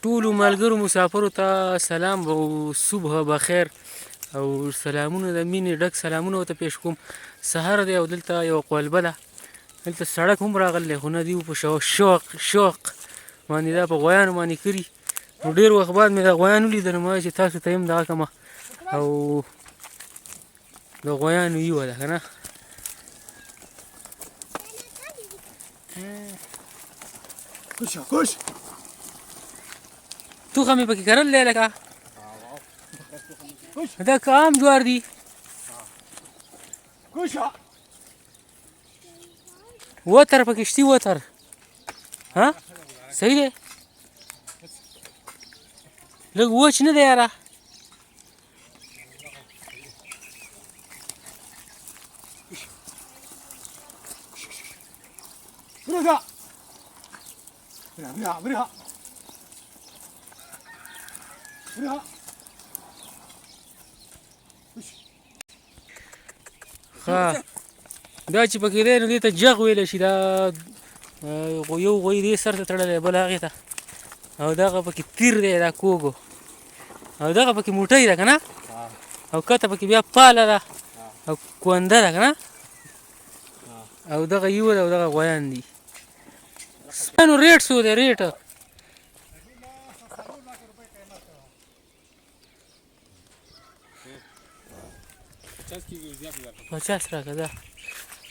ټولو ملګرو مسافرو ته سلام او صبح بخیر او سلامونه د مینې ډک سلامونه ورته پیش کوم. سهار دی او دلته یوه قلبه ده، دلته سړک هم راغلی خو نه دی په شوق باندې دا په غویانو باندې کړي. نو ډېر وخت بعد مې دا غویان ولیدل، نو ما ویل چې تاسو ته هم دغه کړمه او د غویانو یوه ده که نه. کوش توخه مې پکې کرل دی لکه دا که عام جوار دي وتر پکې شتي وتر ها صحیح دی لږ وچ نه دی یاره ښه دا چې پکې دی نو دې ته جغ ویلی شي. دا یو غوی دې سر ته تړلی بل هغې ته او دغه پکې تیر دی دا کوږ او دغه پکې موټی ده که نه او کته پکې بیا پاله ده او کونده ده که نه او دغه یوه ده او دغه غویان دي. سپیانو ریټ څو دی ریټ 50 راکه ده.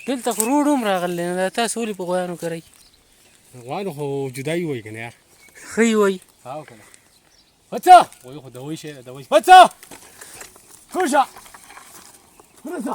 دلته خو روډ هم راغلی نه ده، تاسو ولې په غویانو کرئ؟ غویانو خو جدایي وایي که نه یار ښه یې وایي. او که نه بچه غوی خو دوی شی ده دوی بچه کوشه ورسه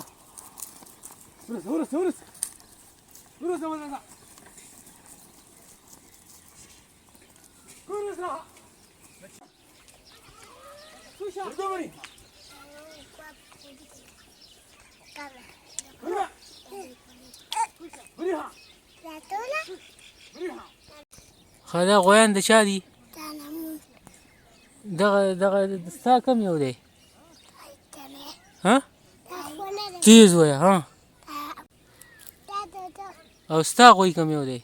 ښه دا غویان د چا دي؟ دغه ستا کم یو دی؟ ها تیز وایه ها او ستا غوی کم یو دی؟